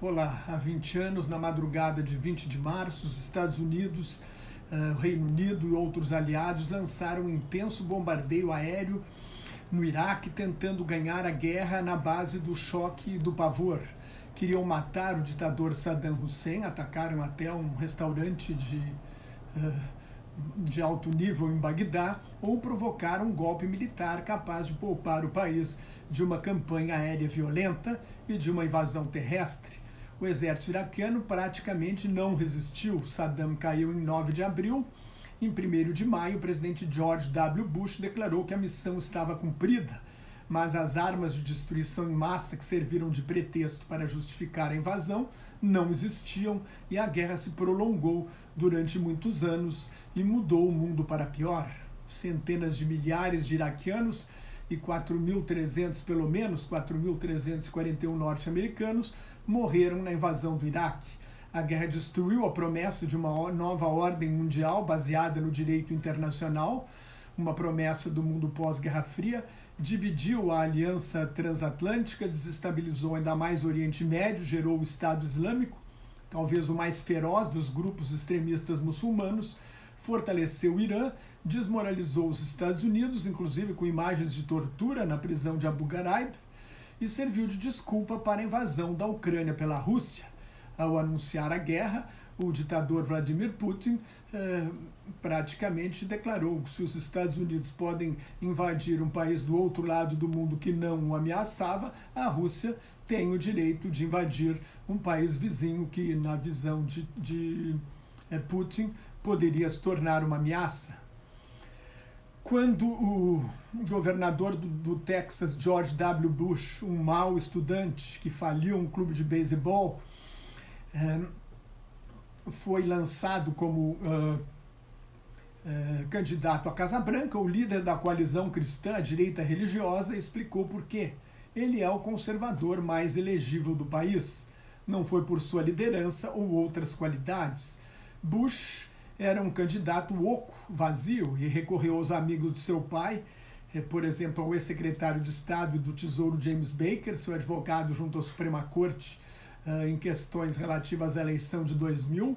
Olá, há 20 anos, na madrugada de 20 de março, os Estados Unidos, o Reino Unido e outros aliados lançaram um intenso bombardeio aéreo no Iraque, tentando ganhar a guerra na base do choque e do pavor. Queriam matar o ditador Saddam Hussein, atacaram até um restaurante de alto nível em Bagdá, ou provocaram um golpe militar capaz de poupar o país de uma campanha aérea violenta e de uma invasão terrestre. O exército iraquiano praticamente não resistiu. Saddam caiu em 9 de abril. Em 1º de maio, o presidente George W. Bush declarou que a missão estava cumprida, mas as armas de destruição em massa que serviram de pretexto para justificar a invasão não existiam e a guerra se prolongou durante muitos anos e mudou o mundo para pior. Centenas de milhares de iraquianos e 4.300, pelo menos 4.341 norte-americanos morreram na invasão do Iraque. A guerra destruiu a promessa de uma nova ordem mundial baseada no direito internacional, uma promessa do mundo pós-Guerra Fria, dividiu a aliança transatlântica, desestabilizou ainda mais o Oriente Médio, gerou o Estado Islâmico, talvez o mais feroz dos grupos extremistas muçulmanos, fortaleceu o Irã, desmoralizou os Estados Unidos, inclusive com imagens de tortura na prisão de Abu Ghraib, e serviu de desculpa para a invasão da Ucrânia pela Rússia. Ao anunciar a guerra, o ditador Vladimir Putin praticamente declarou que se os Estados Unidos podem invadir um país do outro lado do mundo que não o ameaçava, a Rússia tem o direito de invadir um país vizinho que, na visão de Putin, poderia se tornar uma ameaça. Quando o governador do Texas, George W. Bush, um mau estudante que faliu um clube de beisebol, foi lançado como candidato à Casa Branca, o líder da coalizão cristã, a direita religiosa, explicou por quê. Ele é o conservador mais elegível do país. Não foi por sua liderança ou outras qualidades. Bush era um candidato oco, vazio, e recorreu aos amigos de seu pai, por exemplo, ao ex-secretário de Estado do Tesouro James Baker, seu advogado junto à Suprema Corte, em questões relativas à eleição de 2000,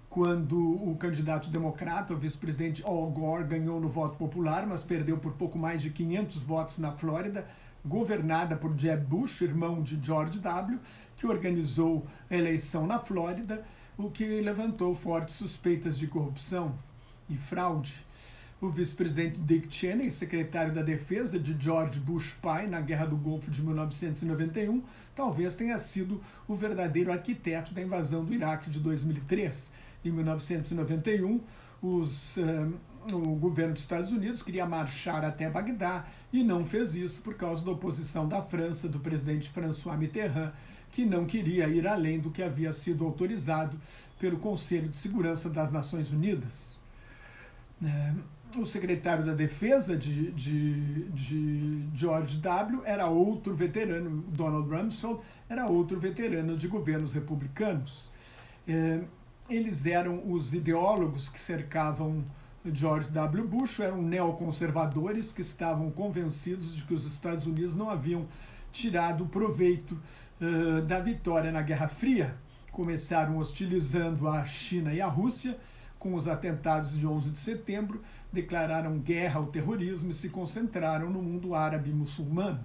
quando o candidato democrata, o vice-presidente Al Gore, ganhou no voto popular, mas perdeu por pouco mais de 500 votos na Flórida, governada por Jeb Bush, irmão de George W., que organizou a eleição na Flórida, o que levantou fortes suspeitas de corrupção e fraude. O vice-presidente Dick Cheney, secretário da Defesa de George Bush pai na Guerra do Golfo de 1991, talvez tenha sido o verdadeiro arquiteto da invasão do Iraque de 2003. Em 1991, o governo dos Estados Unidos queria marchar até Bagdá e não fez isso por causa da oposição da França, do presidente François Mitterrand, que não queria ir além do que havia sido autorizado pelo Conselho de Segurança das Nações Unidas. O secretário da Defesa de George W. era outro veterano, Donald Rumsfeld, era outro veterano de governos republicanos. Eles eram os ideólogos que cercavam George W. Bush, eram neoconservadores que estavam convencidos de que os Estados Unidos não haviam tirado proveito da vitória na Guerra Fria. Começaram hostilizando a China e a Rússia, com os atentados de 11 de setembro, declararam guerra ao terrorismo e se concentraram no mundo árabe e muçulmano.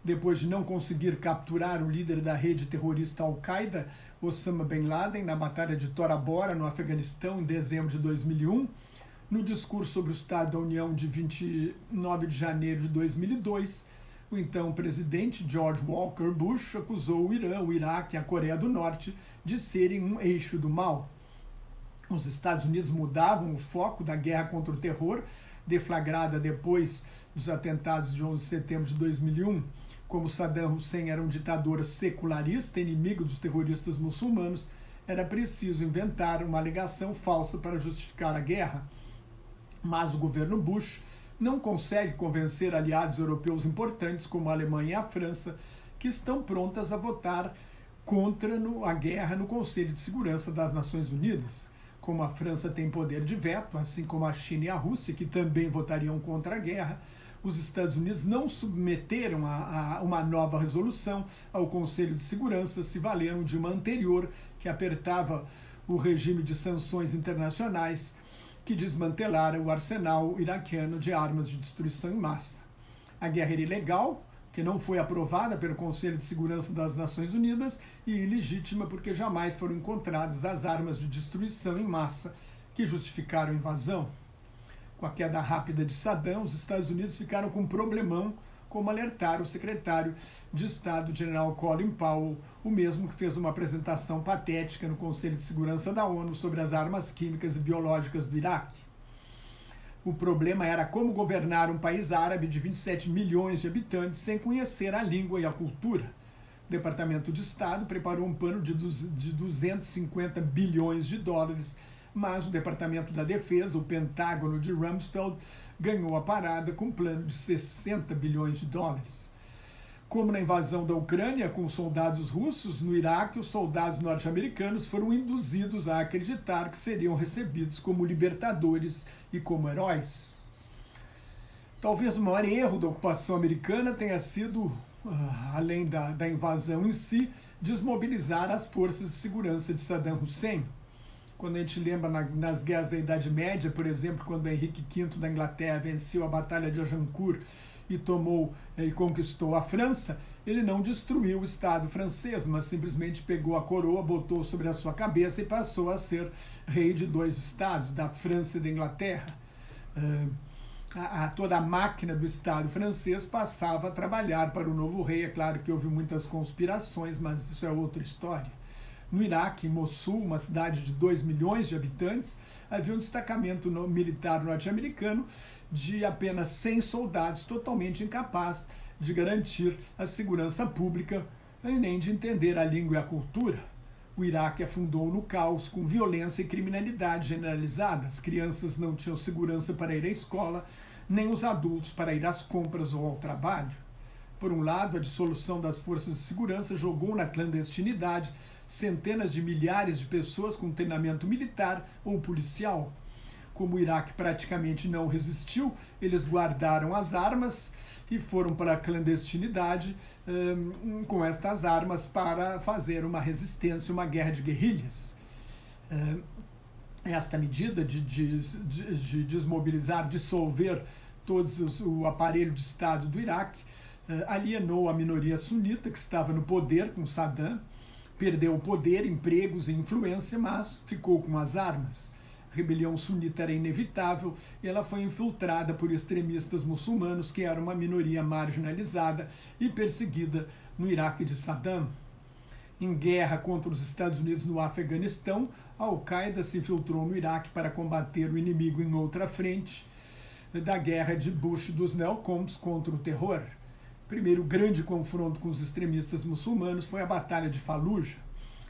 Depois de não conseguir capturar o líder da rede terrorista Al-Qaeda, Osama Bin Laden, na Batalha de Tora Bora, no Afeganistão, em dezembro de 2001, no discurso sobre o Estado da União de 29 de janeiro de 2002, o então presidente George Walker Bush acusou o Irã, o Iraque e a Coreia do Norte de serem um eixo do mal. Os Estados Unidos mudavam o foco da guerra contra o terror, deflagrada depois dos atentados de 11 de setembro de 2001. Como Saddam Hussein era um ditador secularista, inimigo dos terroristas muçulmanos, era preciso inventar uma alegação falsa para justificar a guerra. Mas o governo Bush não consegue convencer aliados europeus importantes, como a Alemanha e a França, que estão prontas a votar contra a guerra no Conselho de Segurança das Nações Unidas. Como a França tem poder de veto, assim como a China e a Rússia, que também votariam contra a guerra, os Estados Unidos não submeteram a uma nova resolução ao Conselho de Segurança, se valeram de uma anterior que apertava o regime de sanções internacionais que desmantelara o arsenal iraquiano de armas de destruição em massa. A guerra era ilegal, que não foi aprovada pelo Conselho de Segurança das Nações Unidas, e ilegítima porque jamais foram encontradas as armas de destruição em massa que justificaram a invasão. Com a queda rápida de Saddam, os Estados Unidos ficaram com um problemão, como alertara o secretário de Estado, general Colin Powell, o mesmo que fez uma apresentação patética no Conselho de Segurança da ONU sobre as armas químicas e biológicas do Iraque. O problema era como governar um país árabe de 27 milhões de habitantes sem conhecer a língua e a cultura. O Departamento de Estado preparou um plano de 250 bilhões de dólares, mas o Departamento da Defesa, o Pentágono de Rumsfeld, ganhou a parada com um plano de 60 bilhões de dólares. Como na invasão da Ucrânia com os soldados russos, no Iraque, os soldados norte-americanos foram induzidos a acreditar que seriam recebidos como libertadores e como heróis. Talvez o maior erro da ocupação americana tenha sido, além da invasão em si, desmobilizar as forças de segurança de Saddam Hussein. Quando a gente lembra nas guerras da Idade Média, por exemplo, quando Henrique V da Inglaterra venceu a Batalha de Agincourt e conquistou a França, ele não destruiu o Estado francês, mas simplesmente pegou a coroa, botou sobre a sua cabeça e passou a ser rei de dois estados, da França e da Inglaterra. Toda a máquina do Estado francês passava a trabalhar para o novo rei. É claro que houve muitas conspirações, mas isso é outra história. No Iraque, em Mossul, uma cidade de 2 milhões de habitantes, havia um destacamento militar norte-americano de apenas 100 soldados, totalmente incapaz de garantir a segurança pública e nem de entender a língua e a cultura. O Iraque afundou no caos, com violência e criminalidade generalizada. As crianças não tinham segurança para ir à escola, nem os adultos para ir às compras ou ao trabalho. Por um lado, a dissolução das forças de segurança jogou na clandestinidade centenas de milhares de pessoas com treinamento militar ou policial. Como o Iraque praticamente não resistiu, eles guardaram as armas e foram para a clandestinidade com estas armas para fazer uma resistência, uma guerra de guerrilhas. Esta medida de desmobilizar, dissolver todo o aparelho de Estado do Iraque alienou a minoria sunita que estava no poder com Saddam, perdeu o poder, empregos e influência, mas ficou com as armas. A rebelião sunita era inevitável e ela foi infiltrada por extremistas muçulmanos, que era uma minoria marginalizada e perseguida no Iraque de Saddam. Em guerra contra os Estados Unidos no Afeganistão, a Al-Qaeda se infiltrou no Iraque para combater o inimigo em outra frente da guerra de Bush dos neocons contra o terror. O primeiro grande confronto com os extremistas muçulmanos foi a Batalha de Fallujah.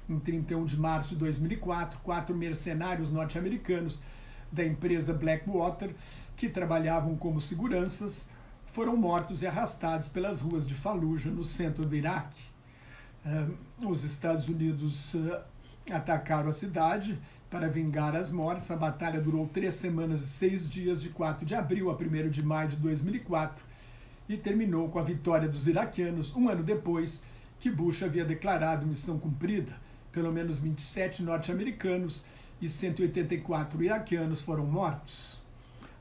Em 31 de março de 2004, 4 mercenários norte-americanos da empresa Blackwater, que trabalhavam como seguranças, foram mortos e arrastados pelas ruas de Fallujah, no centro do Iraque. Os Estados Unidos atacaram a cidade para vingar as mortes. A batalha durou 3 semanas e 6 dias, de 4 de abril a 1º de maio de 2004, e terminou com a vitória dos iraquianos, um ano depois que Bush havia declarado missão cumprida. Pelo menos 27 norte-americanos e 184 iraquianos foram mortos.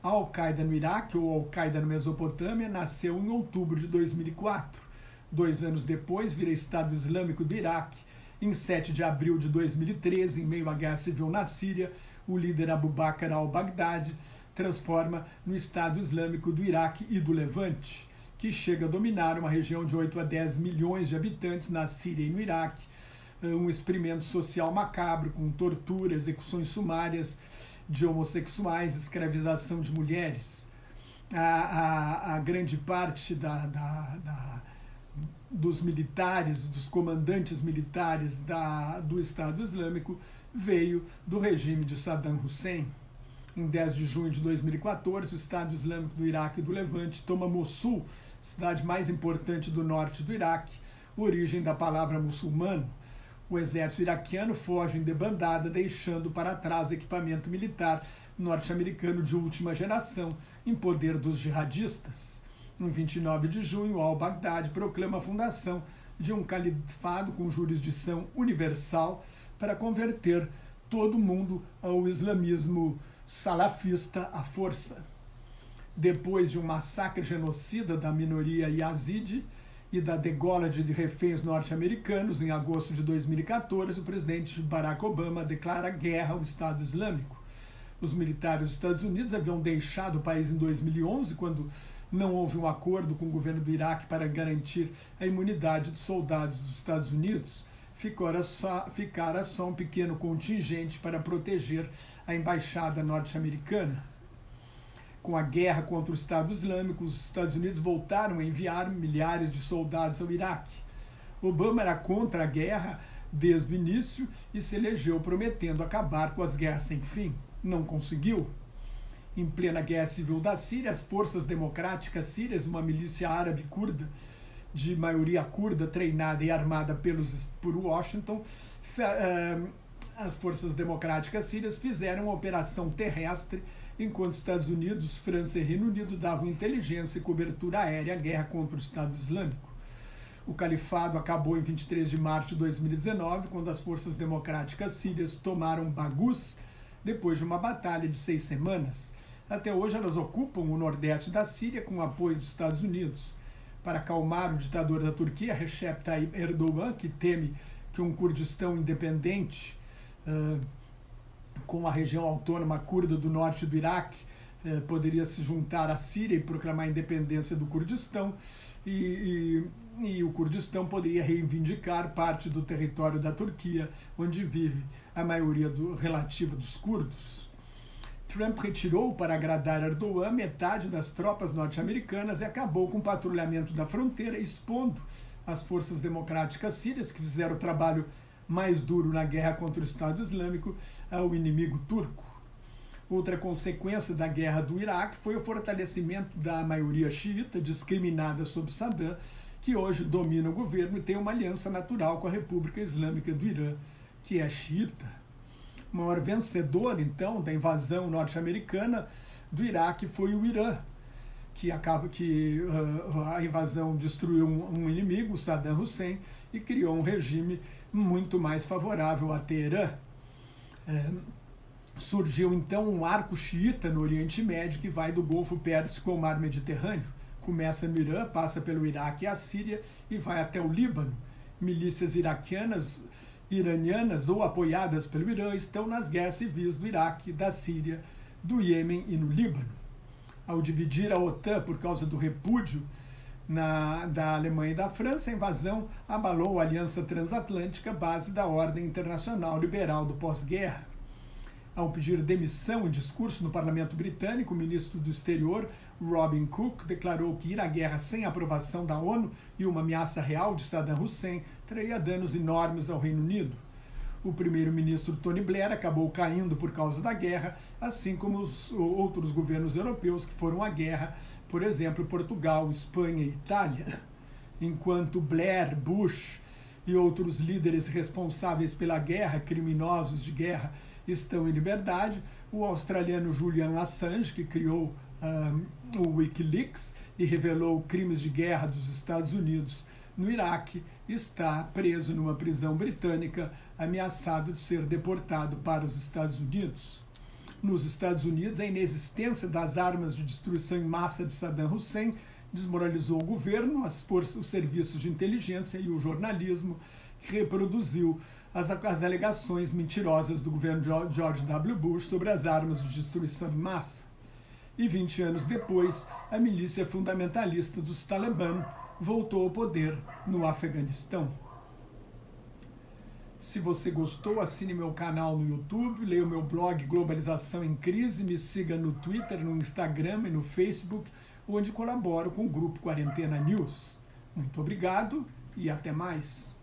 A Al-Qaeda no Iraque, ou Al-Qaeda na Mesopotâmia, nasceu em outubro de 2004. 2 anos depois, vira Estado Islâmico do Iraque. Em 7 de abril de 2013, em meio à guerra civil na Síria, o líder Abu Bakr al-Baghdadi transforma no Estado Islâmico do Iraque e do Levante, que chega a dominar uma região de 8 a 10 milhões de habitantes na Síria e no Iraque. Um experimento social macabro, com tortura, execuções sumárias de homossexuais, escravização de mulheres. A grande parte dos militares, dos comandantes militares do Estado Islâmico veio do regime de Saddam Hussein. Em 10 de junho de 2014, o Estado Islâmico do Iraque e do Levante toma Mossul, cidade mais importante do norte do Iraque, origem da palavra muçulmano. O exército iraquiano foge em debandada, deixando para trás equipamento militar norte-americano de última geração em poder dos jihadistas. Em 29 de junho, al-Baghdadi proclama a fundação de um califado com jurisdição universal para converter todo mundo ao islamismo salafista à força. Depois de um massacre genocida da minoria yazidi e da degola de reféns norte-americanos, em agosto de 2014, o presidente Barack Obama declara guerra ao Estado Islâmico. Os militares dos Estados Unidos haviam deixado o país em 2011, quando não houve um acordo com o governo do Iraque para garantir a imunidade dos soldados dos Estados Unidos. Ficara só um pequeno contingente para proteger a embaixada norte-americana. Com a guerra contra o Estado Islâmico, os Estados Unidos voltaram a enviar milhares de soldados ao Iraque. Obama era contra a guerra desde o início e se elegeu prometendo acabar com as guerras sem fim. Não conseguiu. Em plena guerra civil da Síria, as forças democráticas sírias, uma milícia árabe curda, de maioria curda, treinada e armada por Washington, as forças democráticas sírias fizeram uma operação terrestre, enquanto Estados Unidos, França e Reino Unido davam inteligência e cobertura aérea à guerra contra o Estado Islâmico. O califado acabou em 23 de março de 2019, quando as forças democráticas sírias tomaram Baghouz, depois de uma batalha de 6 semanas. Até hoje elas ocupam o nordeste da Síria com o apoio dos Estados Unidos. Para acalmar o ditador da Turquia, Recep Tayyip Erdogan, que teme que um Kurdistão independente com a região autônoma curda do norte do Iraque poderia se juntar à Síria e proclamar a independência do Kurdistão, e o Kurdistão poderia reivindicar parte do território da Turquia, onde vive a maioria relativa dos curdos. Trump retirou, para agradar Erdogan, metade das tropas norte-americanas e acabou com o patrulhamento da fronteira, expondo as forças democráticas sírias, que fizeram o trabalho mais duro na guerra contra o Estado Islâmico, ao inimigo turco. Outra consequência da guerra do Iraque foi o fortalecimento da maioria xiita, discriminada sob Saddam, que hoje domina o governo e tem uma aliança natural com a República Islâmica do Irã, que é xiita. O maior vencedor, então, da invasão norte-americana do Iraque foi o Irã, que a invasão destruiu um inimigo, Saddam Hussein, e criou um regime muito mais favorável a Teherã. Surgiu então um arco xiita no Oriente Médio que vai do Golfo Pérsico ao Mar Mediterrâneo. Começa no Irã, passa pelo Iraque e a Síria e vai até o Líbano. Milícias iranianas ou apoiadas pelo Irã estão nas guerras civis do Iraque, da Síria, do Iêmen e no Líbano. Ao dividir a OTAN por causa do repúdio da Alemanha e da França, a invasão abalou a Aliança Transatlântica, base da ordem internacional liberal do pós-guerra. Ao pedir demissão em discurso no parlamento britânico, o ministro do Exterior, Robin Cook, declarou que ir à guerra sem aprovação da ONU e uma ameaça real de Saddam Hussein traria danos enormes ao Reino Unido. O primeiro-ministro Tony Blair acabou caindo por causa da guerra, assim como os outros governos europeus que foram à guerra, por exemplo, Portugal, Espanha e Itália. Enquanto Blair, Bush e outros líderes responsáveis pela guerra, criminosos de guerra, estão em liberdade, o australiano Julian Assange, que criou o Wikileaks e revelou crimes de guerra dos Estados Unidos no Iraque, está preso numa prisão britânica, ameaçado de ser deportado para os Estados Unidos. Nos Estados Unidos, a inexistência das armas de destruição em massa de Saddam Hussein desmoralizou o governo, os serviços de inteligência e o jornalismo, que reproduziu as alegações mentirosas do governo de George W. Bush sobre as armas de destruição em massa. E 20 anos depois, a milícia fundamentalista dos Talibã voltou ao poder no Afeganistão. Se você gostou, assine meu canal no YouTube, leia o meu blog Globalização em Crise, me siga no Twitter, no Instagram e no Facebook, onde colaboro com o grupo Quarentena News. Muito obrigado e até mais.